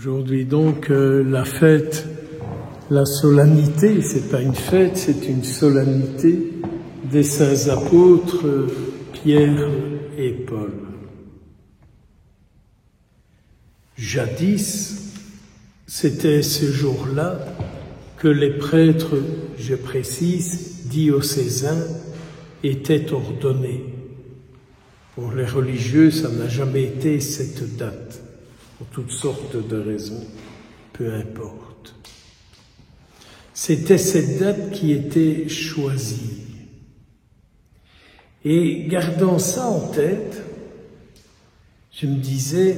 Aujourd'hui donc, la fête, la solennité, c'est pas une fête, c'est une solennité des saints apôtres Pierre et Paul. Jadis, c'était ce jour-là que les prêtres, je précise, diocésains, étaient ordonnés. Pour les religieux, ça n'a jamais été cette date, pour toutes sortes de raisons, peu importe. C'était cette date qui était choisie. Et gardant ça en tête, je me disais,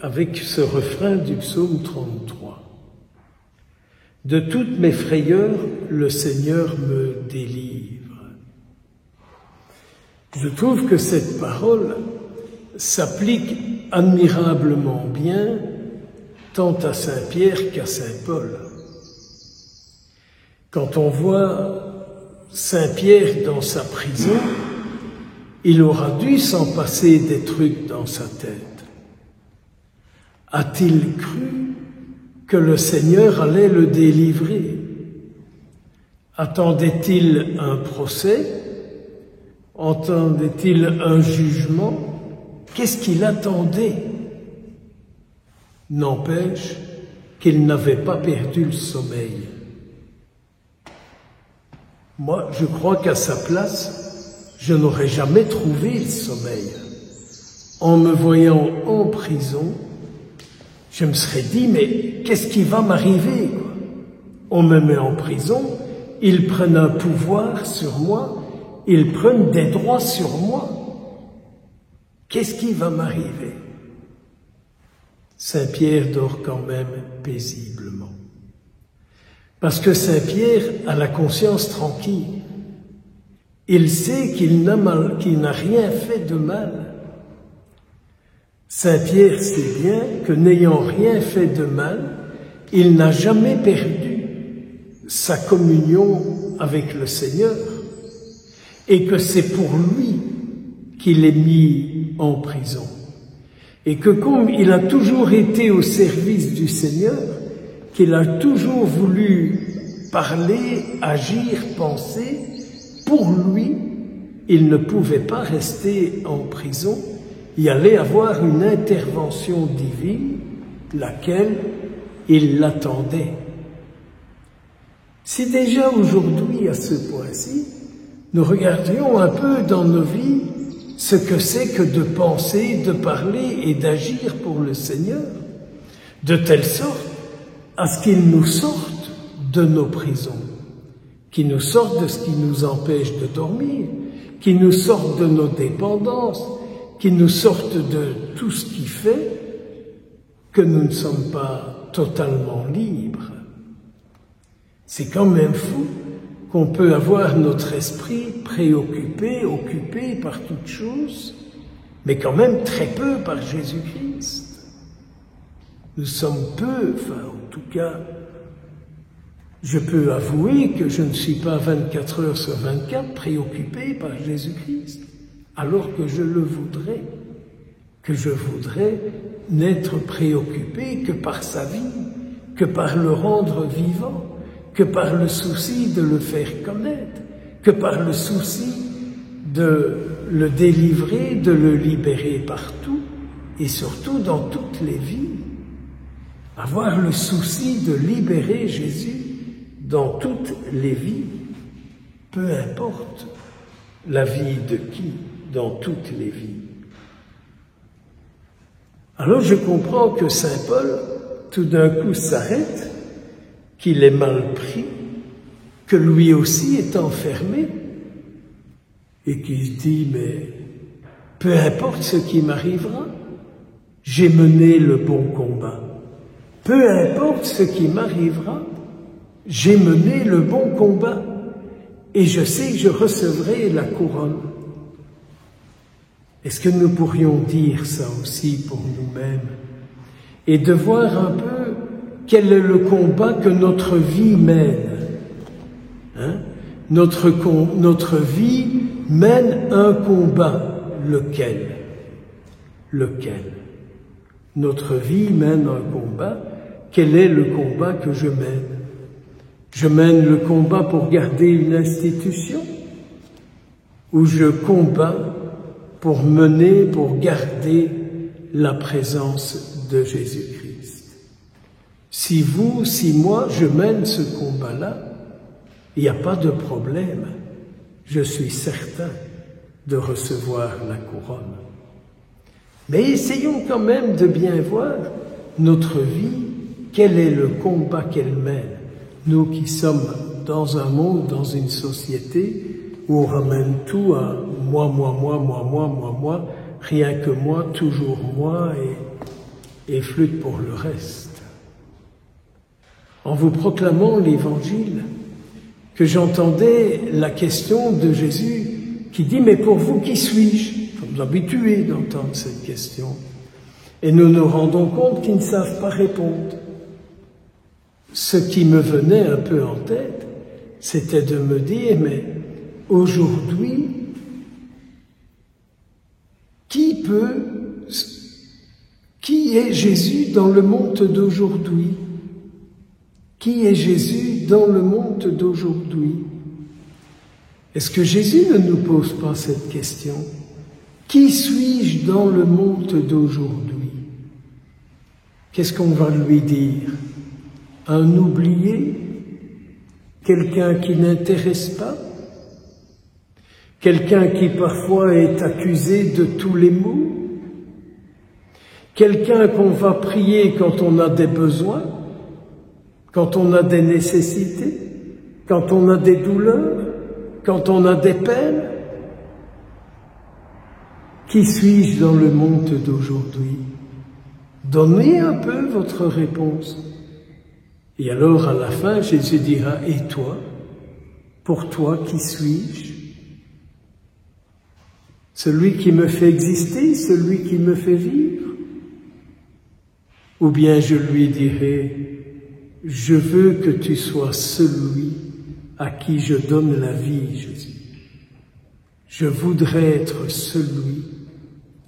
avec ce refrain du psaume 33, « De toutes mes frayeurs, le Seigneur me délivre ». Je trouve que cette parole s'applique admirablement bien tant à Saint Pierre qu'à Saint Paul. Quand on voit Saint Pierre dans sa prison, il aura dû s'en passer des trucs dans sa tête. A-t-il cru que le Seigneur allait le délivrer? Attendait-il un procès? Entendait-il un jugement? Qu'est-ce qu'il attendait? N'empêche qu'il n'avait pas perdu le sommeil. Moi, je crois qu'à sa place, je n'aurais jamais trouvé le sommeil. En me voyant en prison, je me serais dit, mais qu'est-ce qui va m'arriver, quoi? On me met en prison, ils prennent un pouvoir sur moi, ils prennent des droits sur moi. Qu'est-ce qui va m'arriver? Saint Pierre dort quand même paisiblement. Parce que Saint Pierre a la conscience tranquille. Il sait qu'il n'a rien fait de mal. Saint Pierre sait bien que n'ayant rien fait de mal, il n'a jamais perdu sa communion avec le Seigneur et que c'est pour lui qu'il est mis en prison. Et que comme il a toujours été au service du Seigneur, qu'il a toujours voulu parler, agir, penser, pour lui, il ne pouvait pas rester en prison. Il allait avoir une intervention divine, laquelle il l'attendait. Si déjà aujourd'hui, à ce point-ci, nous regardions un peu dans nos vies ce que c'est que de penser, de parler et d'agir pour le Seigneur, de telle sorte à ce qu'il nous sorte de nos prisons, qu'il nous sorte de ce qui nous empêche de dormir, qu'il nous sorte de nos dépendances, qu'il nous sorte de tout ce qui fait que nous ne sommes pas totalement libres. C'est quand même fou qu'on peut avoir notre esprit préoccupé, occupé par toutes choses, mais quand même très peu par Jésus-Christ. Nous sommes peu, enfin en tout cas, je peux avouer que je ne suis pas 24 heures sur 24 préoccupé par Jésus-Christ, alors que je le voudrais, que je voudrais n'être préoccupé que par sa vie, que par le rendre vivant, que par le souci de le faire connaître, que par le souci de le délivrer, de le libérer partout et surtout dans toutes les vies. Avoir le souci de libérer Jésus dans toutes les vies, peu importe la vie de qui, dans toutes les vies. Alors je comprends que Saint Paul, tout d'un coup, s'arrête, qu'il est mal pris, que lui aussi est enfermé, et qu'il se dit, mais peu importe ce qui m'arrivera, j'ai mené le bon combat. Peu importe ce qui m'arrivera, j'ai mené le bon combat, et je sais que je recevrai la couronne. Est-ce que nous pourrions dire ça aussi pour nous-mêmes, et de voir un peu quel est le combat que notre vie mène? Notre vie mène un combat. Lequel? Notre vie mène un combat quel est le combat que je mène? Je mène le combat pour garder une institution ou je combats pour mener, pour garder la présence de Jésus-Christ? Si vous, si moi, je mène ce combat-là, il n'y a pas de problème. Je suis certain de recevoir la couronne. Mais essayons quand même de bien voir notre vie, quel est le combat qu'elle mène. Nous qui sommes dans un monde, dans une société où on ramène tout à moi, rien que moi, toujours moi, et flûte pour le reste. En vous proclamant l'Évangile, que j'entendais la question de Jésus qui dit « Mais pour vous, qui suis-je » Nous sommes habitués d'entendre cette question. Et nous nous rendons compte qu'ils ne savent pas répondre. Ce qui me venait un peu en tête, c'était de me dire « Mais aujourd'hui, qui est Jésus dans le monde d'aujourd'hui ? Qui est Jésus dans le monde d'aujourd'hui? Est-ce que Jésus ne nous pose pas cette question? Qui suis-je dans le monde d'aujourd'hui? Qu'est-ce qu'on va lui dire? Un oublié? Quelqu'un qui n'intéresse pas? Quelqu'un qui parfois est accusé de tous les maux? Quelqu'un qu'on va prier quand on a des besoins? Quand on a des nécessités, quand on a des douleurs, quand on a des peines? Qui suis-je dans le monde d'aujourd'hui? Donnez un peu votre réponse. Et alors, à la fin, Jésus dira, « Et toi? Pour toi, qui suis-je? Celui qui me fait exister, celui qui me fait vivre? Ou bien je lui dirai, « Je veux que tu sois celui à qui je donne la vie, Jésus. Je voudrais être celui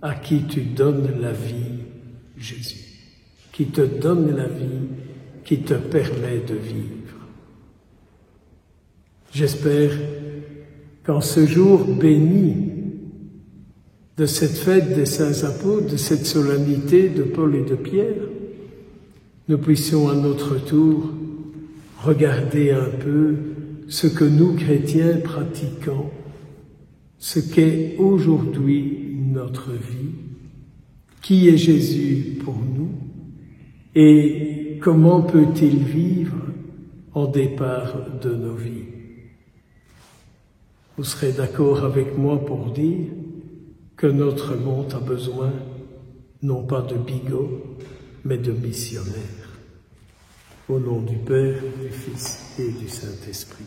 à qui tu donnes la vie, Jésus, qui te donne la vie, qui te permet de vivre. » J'espère qu'en ce jour béni de cette fête des Saints Apôtres, de cette solennité de Paul et de Pierre, nous puissions à notre tour regarder un peu ce que nous, chrétiens, pratiquons, ce qu'est aujourd'hui notre vie, qui est Jésus pour nous et comment peut-il vivre en départ de nos vies. Vous serez d'accord avec moi pour dire que notre monde a besoin non pas de bigots, mais de missionnaires. Au nom du Père, du Fils et du Saint-Esprit.